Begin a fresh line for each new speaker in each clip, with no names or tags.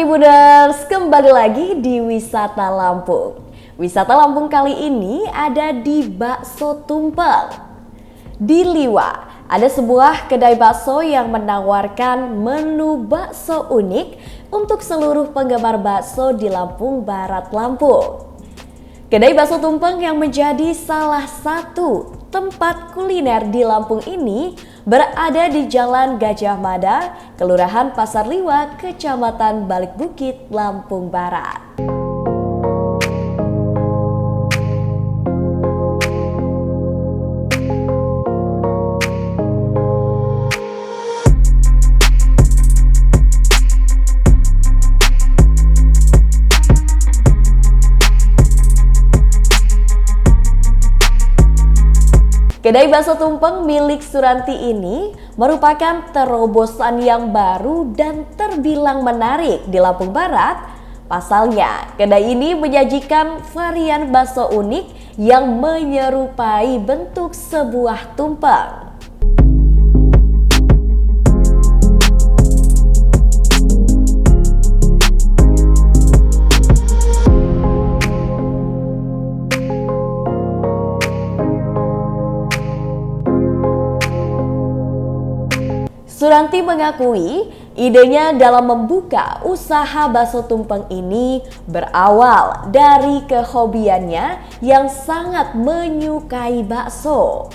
Tribuners, kembali lagi di Wisata Lampung. Wisata Lampung kali ini ada di Bakso Tumpeng. Di Liwa, ada sebuah kedai bakso yang menawarkan menu bakso unik untuk seluruh penggemar bakso di Lampung Barat, Lampung. Kedai Bakso Tumpeng yang menjadi salah satu tempat kuliner di Lampung ini berada di Jalan Gajah Mada, Kelurahan Pasar Liwa, Kecamatan Balik Bukit, Lampung Barat. Kedai Bakso Tumpeng milik Suranti ini merupakan terobosan yang baru dan terbilang menarik di Lampung Barat. Pasalnya, kedai ini menyajikan varian bakso unik yang menyerupai bentuk sebuah tumpeng. Suranti mengakui idenya dalam membuka usaha bakso tumpeng ini berawal dari kehobiannya yang sangat menyukai bakso.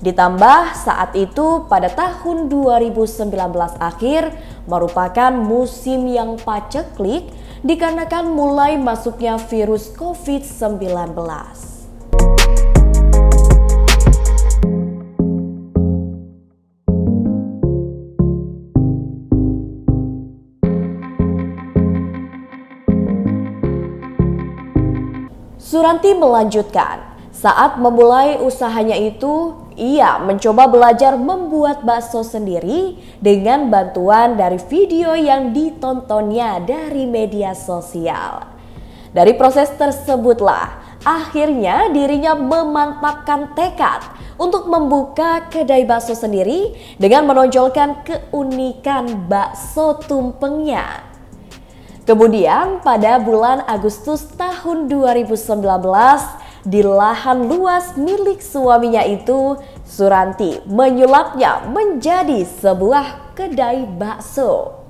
Ditambah saat itu pada tahun 2019 akhir merupakan musim yang paceklik dikarenakan mulai masuknya virus COVID-19. Suranti melanjutkan, saat memulai usahanya itu, ia mencoba belajar membuat bakso sendiri dengan bantuan dari video yang ditontonnya dari media sosial. Dari proses tersebutlah, akhirnya dirinya memantapkan tekad untuk membuka kedai bakso sendiri dengan menonjolkan keunikan bakso tumpengnya. Kemudian pada bulan Agustus tahun 2019 di lahan luas milik suaminya itu, Suranti menyulapnya menjadi sebuah kedai bakso.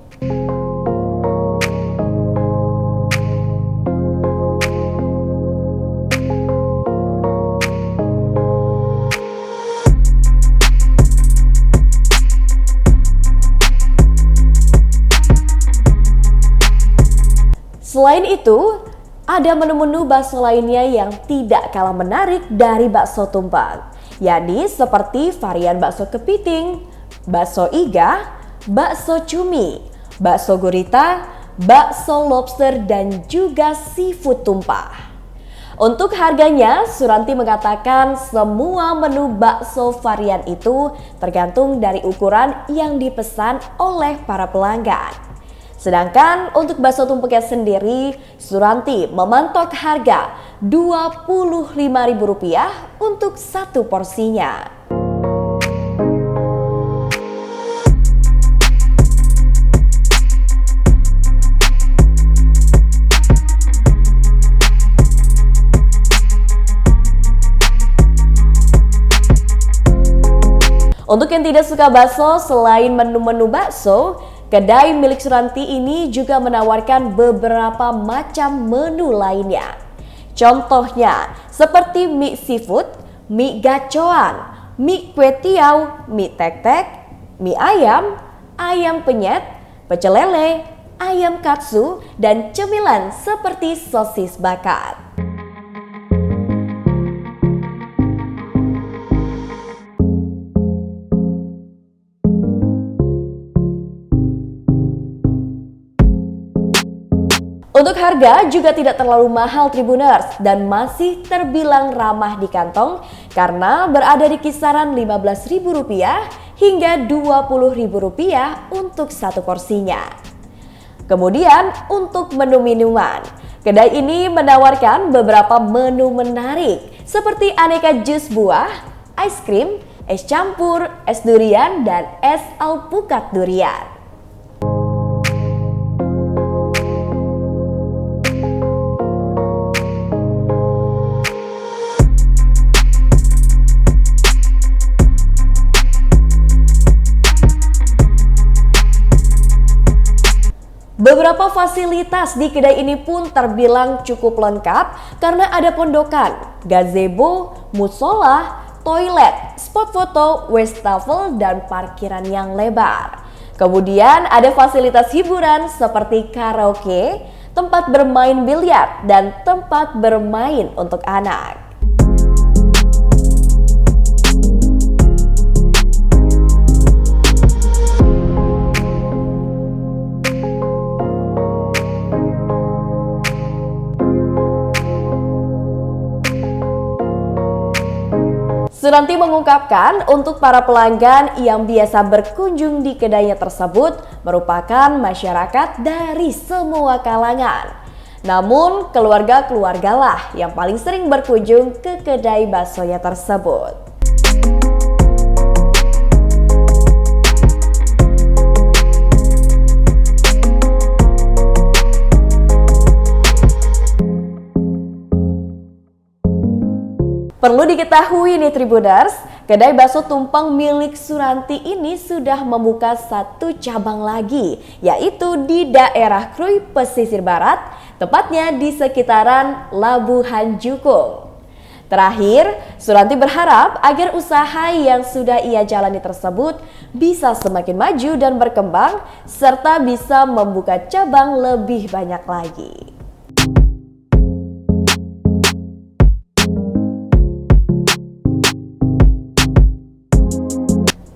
Selain itu, ada menu-menu bakso lainnya yang tidak kalah menarik dari bakso tumpeng, yakni seperti varian bakso kepiting, bakso iga, bakso cumi, bakso gurita, bakso lobster, dan juga seafood tumpah. Untuk harganya, Suranti mengatakan semua menu bakso varian itu tergantung dari ukuran yang dipesan oleh para pelanggan. Sedangkan untuk bakso tumpengnya sendiri, Suranti mematok harga Rp25.000 untuk satu porsinya. Untuk yang tidak suka bakso, selain menu-menu bakso, kedai milik Suranti ini juga menawarkan beberapa macam menu lainnya. Contohnya seperti mie seafood, mie gacoan, mie kue tiaw, mie tek-tek, mie ayam, ayam penyet, pecel lele, ayam katsu, dan cemilan seperti sosis bakar. Untuk harga juga tidak terlalu mahal Tribuners dan masih terbilang ramah di kantong karena berada di kisaran Rp15.000 hingga Rp20.000 untuk satu porsinya. Kemudian untuk menu minuman, kedai ini menawarkan beberapa menu menarik seperti aneka jus buah, es krim, es campur, es durian, dan es alpukat durian. Beberapa fasilitas di kedai ini pun terbilang cukup lengkap karena ada pondokan, gazebo, musola, toilet, spot foto, wastafel, dan parkiran yang lebar. Kemudian ada fasilitas hiburan seperti karaoke, tempat bermain biliar, dan tempat bermain untuk anak. Suranti mengungkapkan untuk para pelanggan yang biasa berkunjung di kedainya tersebut merupakan masyarakat dari semua kalangan. Namun keluarga-keluargalah yang paling sering berkunjung ke kedai baksonya tersebut. Perlu diketahui nih Tribuners, kedai bakso tumpang milik Suranti ini sudah membuka satu cabang lagi, yaitu di daerah Krui, pesisir barat, tepatnya di sekitaran Labuhan Jukung. Terakhir, Suranti berharap agar usaha yang sudah ia jalani tersebut bisa semakin maju dan berkembang, serta bisa membuka cabang lebih banyak lagi.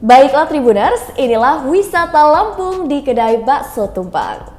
Baiklah Tribuners, inilah wisata Lampung di kedai bakso tumpang.